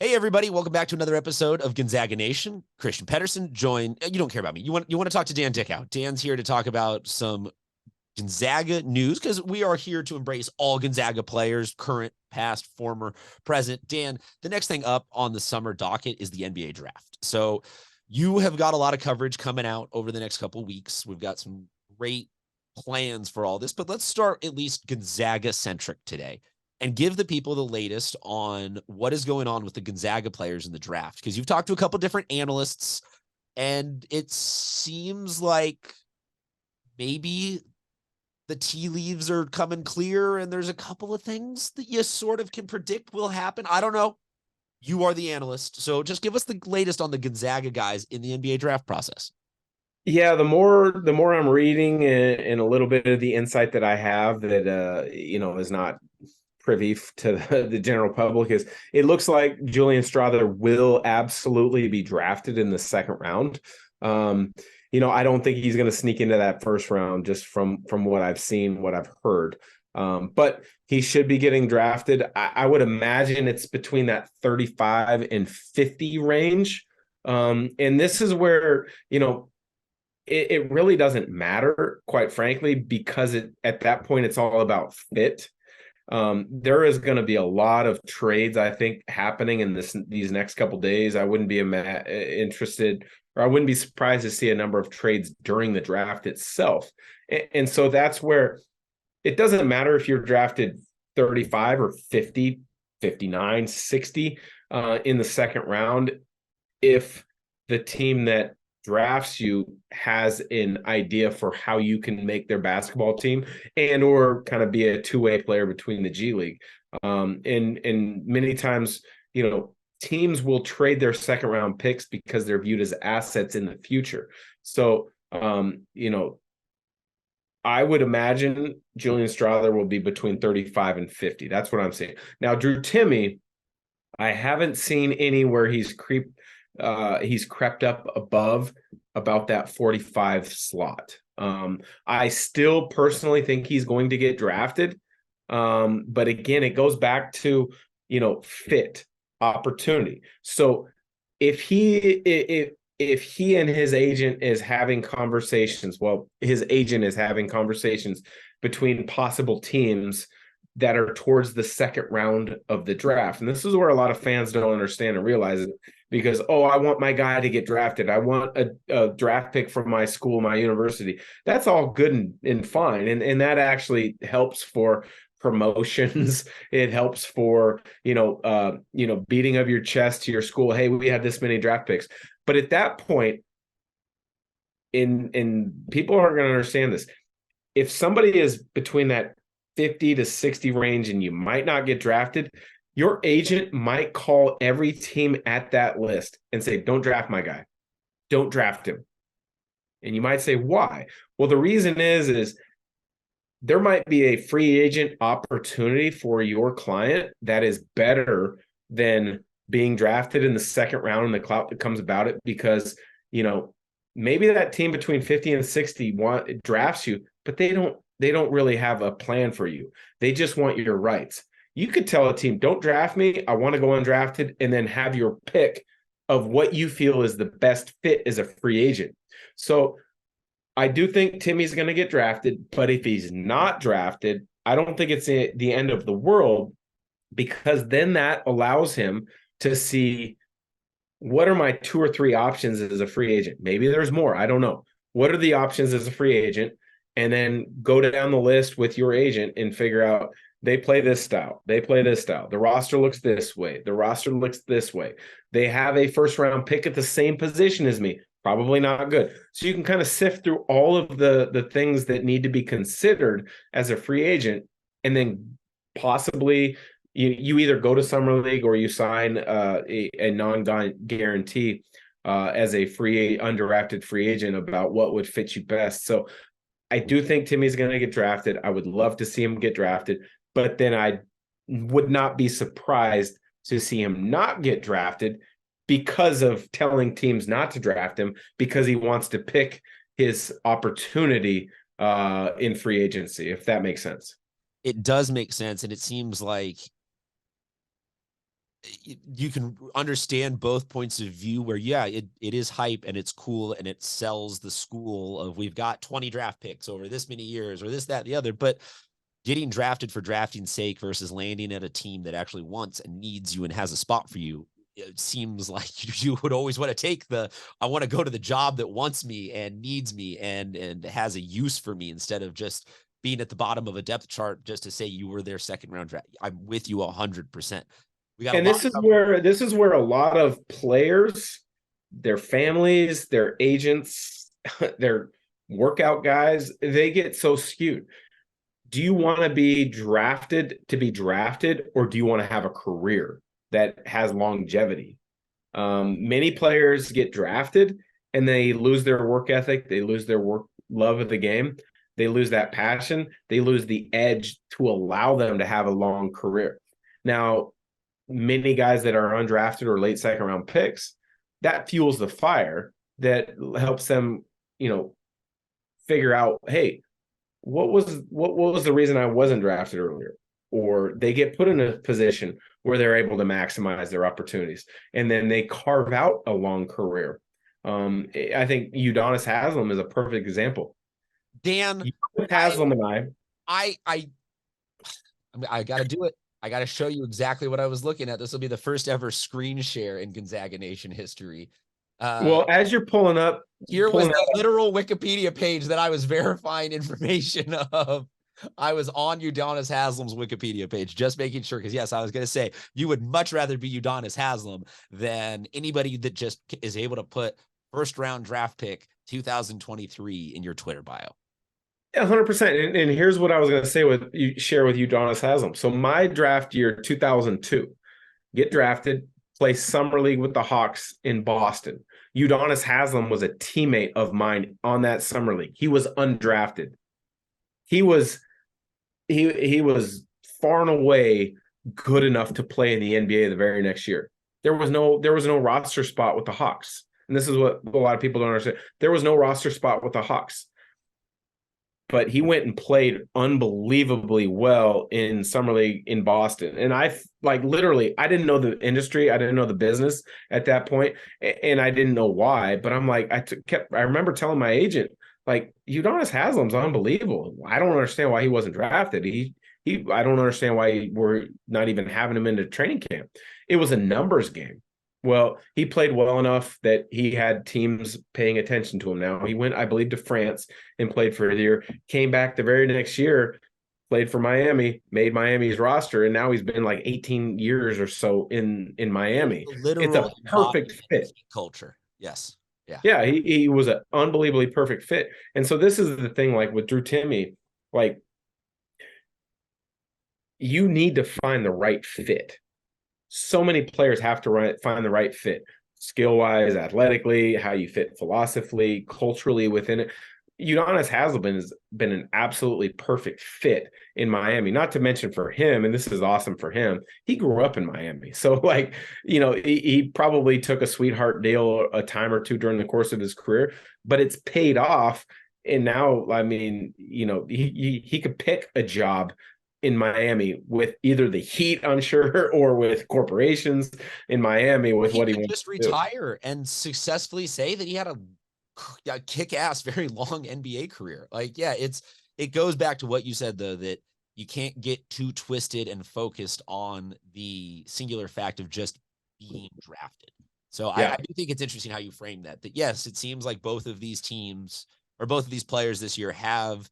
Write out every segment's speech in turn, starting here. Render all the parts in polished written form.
Hey everybody, welcome back to another episode of Gonzaga Nation. Christian Pedersen joined. You don't care about me. You want to talk to Dan Dickau. Dan's here to talk about some Gonzaga news because we are here to embrace all Gonzaga players, current, past, former, present. Dan, the next thing up on the summer docket is the NBA draft. So you have got a lot of coverage coming out over the next couple of weeks. We've got some great plans for all this, but let's start at least Gonzaga centric today and give the people the latest on what is going on with the Gonzaga players in the draft. Because you've talked to a couple different analysts, and it seems like maybe the tea leaves are coming clear, and there's a couple of things that you sort of can predict will happen. I don't know. You are the analyst, so just give us the latest on the Gonzaga guys in the NBA draft process. Yeah, the more I'm reading and a little bit of the insight that I have that is not privy to the general public is it looks like Julian Strawther will absolutely be drafted in the second round. I don't think he's going to sneak into that first round just from what I've seen, what I've heard. But he should be getting drafted. I would imagine it's between that 35 and 50 range. And this is where, it really doesn't matter, quite frankly, because at that point, it's all about fit. There is going to be a lot of trades, I think, happening in these next couple of days. I wouldn't be interested, or I wouldn't be surprised to see a number of trades during the draft itself. And so that's where it doesn't matter if you're drafted 35 or 50, 59, 60 in the second round. If the team that drafts you has an idea for how you can make their basketball team and or kind of be a two-way player between the G League. And many times, teams will trade their second round picks because they're viewed as assets in the future. So, I would imagine Julian Strawther will be between 35 and 50. That's what I'm saying. Now, Drew Timme, I haven't seen anywhere he's crept up above about that 45 slot. I still personally think he's going to get drafted. But again, it goes back to, fit, opportunity. So if he and his agent is having conversations, his agent is having conversations between possible teams that are towards the second round of the draft. And this is where a lot of fans don't understand and realize it because, I want my guy to get drafted. I want a draft pick from my school, my university. That's all good and fine. And that actually helps for promotions. It helps for, beating of your chest to your school. Hey, we had this many draft picks. But at that point, in people aren't going to understand this. If somebody is between that 50 to 60 range and you might not get drafted, your agent might call every team at that list and say, don't draft my guy. Don't draft him. And you might say, why? Well, the reason is there might be a free agent opportunity for your client that is better than being drafted in the second round and the clout that comes about it because, maybe that team between 50 and 60 drafts you, but they don't really have a plan for you. They just want your rights. You could tell a team, don't draft me. I want to go undrafted, and then have your pick of what you feel is the best fit as a free agent. So I do think Timme's going to get drafted, but if he's not drafted, I don't think it's the end of the world because then that allows him to see what are my 2 or 3 options as a free agent. Maybe there's more. I don't know. What are the options as a free agent? And then go down the list with your agent and figure out they play this style. They play this style. The roster looks this way. The roster looks this way. They have a first round pick at the same position as me. Probably not good. So you can kind of sift through all of the things that need to be considered as a free agent. And then possibly you either go to summer league or you sign a non-guarantee as a undrafted free agent about what would fit you best. So I do think Timmy's going to get drafted. I would love to see him get drafted, but then I would not be surprised to see him not get drafted because of telling teams not to draft him because he wants to pick his opportunity in free agency, if that makes sense. It does make sense, and it seems like you can understand both points of view where, yeah, it is hype and it's cool and it sells the school of we've got 20 draft picks over this many years or this, that, the other. But getting drafted for drafting's sake versus landing at a team that actually wants and needs you and has a spot for you, it seems like you would always want to take I want to go to the job that wants me and needs me and has a use for me instead of just being at the bottom of a depth chart just to say you were their second round draft. I'm with you 100%. We got And this is where a lot of players, their families, their agents, their workout guys, they get so skewed. Do you want to be drafted, or do you want to have a career that has longevity? Many players get drafted and they lose their work ethic. They lose their love of the game. They lose that passion. They lose the edge to allow them to have a long career. Now, many guys that are undrafted or late second round picks, that fuels the fire that helps them, figure out, hey, what was the reason I wasn't drafted earlier? Or they get put in a position where they're able to maximize their opportunities, and then they carve out a long career. I think Udonis Haslem is a perfect example. Dan Haslem and I got to do it. I got to show you exactly what I was looking at. This will be the first ever screen share in Gonzaga Nation history. Well, as you're pulling up, was the literal Wikipedia page that I was verifying information of. I was on Udonis Haslem's Wikipedia page, just making sure, because yes, I was going to say you would much rather be Udonis Haslem than anybody that just is able to put first round draft pick 2023 in your Twitter bio. 100%. And here's what I was going to say share with Udonis Haslem. So my draft year, 2002, get drafted, play summer league with the Hawks in Boston. Udonis Haslem was a teammate of mine on that summer league. He was undrafted. He was far and away good enough to play in the NBA the very next year. There was no roster spot with the Hawks. And this is what a lot of people don't understand. There was no roster spot with the Hawks. But he went and played unbelievably well in summer league in Boston. And I didn't know the industry. I didn't know the business at that point, and I didn't know why. But I'm like, I remember telling my agent, like, Udonis Haslem's unbelievable. I don't understand why he wasn't drafted. I don't understand why we're not even having him into training camp. It was a numbers game. Well, he played well enough that he had teams paying attention to him. Now he went, I believe, to France and played for a year, came back the very next year, played for Miami, made Miami's roster, and now he's been like 18 years or so in Miami. It's a perfect fit. Culture. Yes. Yeah. Yeah, he was an unbelievably perfect fit. And so this is the thing, like with Drew Timme, like, you need to find the right fit. So many players have to find the right fit, skill-wise, athletically, how you fit philosophically, culturally within it. Udonis Haslem has been an absolutely perfect fit in Miami, not to mention for him, and this is awesome for him, he grew up in Miami. So, like, he probably took a sweetheart deal a time or two during the course of his career, but it's paid off. And now, I mean, he could pick a job in Miami with either the Heat, I'm sure, or with corporations in Miami with what he wants just retire and successfully say that he had a kick-ass, very long NBA career. Like, yeah, it goes back to what you said, though, that you can't get too twisted and focused on the singular fact of just being drafted. So yeah. I do think it's interesting how you frame that yes, it seems like both of these teams or both of these players this year have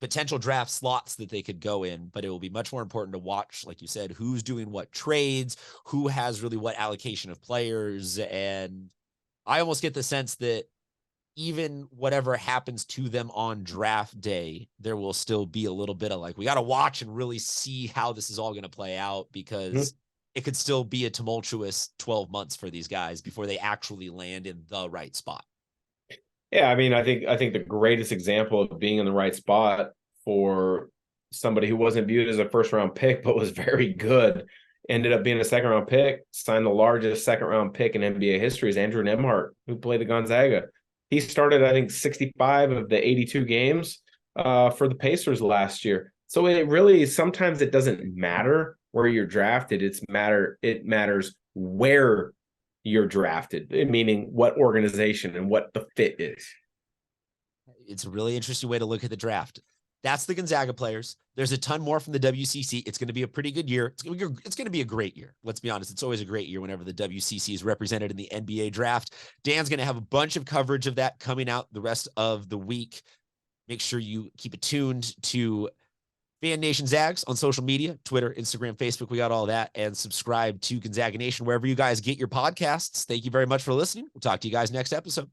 potential draft slots that they could go in, but it will be much more important to watch, like you said, who's doing what trades, who has really what allocation of players. And I almost get the sense that even whatever happens to them on draft day, there will still be a little bit of like, we got to watch and really see how this is all going to play out, because it could still be a tumultuous 12 months for these guys before they actually land in the right spot. Yeah, I mean, I think the greatest example of being in the right spot for somebody who wasn't viewed as a first-round pick but was very good, ended up being a second-round pick, signed the largest second-round pick in NBA history, is Andrew Nembhard, who played at Gonzaga. He started, I think, 65 of the 82 games for the Pacers last year. So it really, sometimes it doesn't matter where you're drafted. It matters where you're drafted, meaning what organization and what the fit is. It's a really interesting way to look at the draft. That's the Gonzaga players. There's a ton more from the WCC. It's going to be a pretty good year. It's going to be a great year. Let's be honest. It's always a great year whenever the WCC is represented in the NBA draft. Dan's going to have a bunch of coverage of that coming out the rest of the week. Make sure you keep it tuned to Fan Nation Zags on social media, Twitter, Instagram, Facebook. We got all that. And subscribe to Gonzaga Nation wherever you guys get your podcasts. Thank you very much for listening. We'll talk to you guys next episode.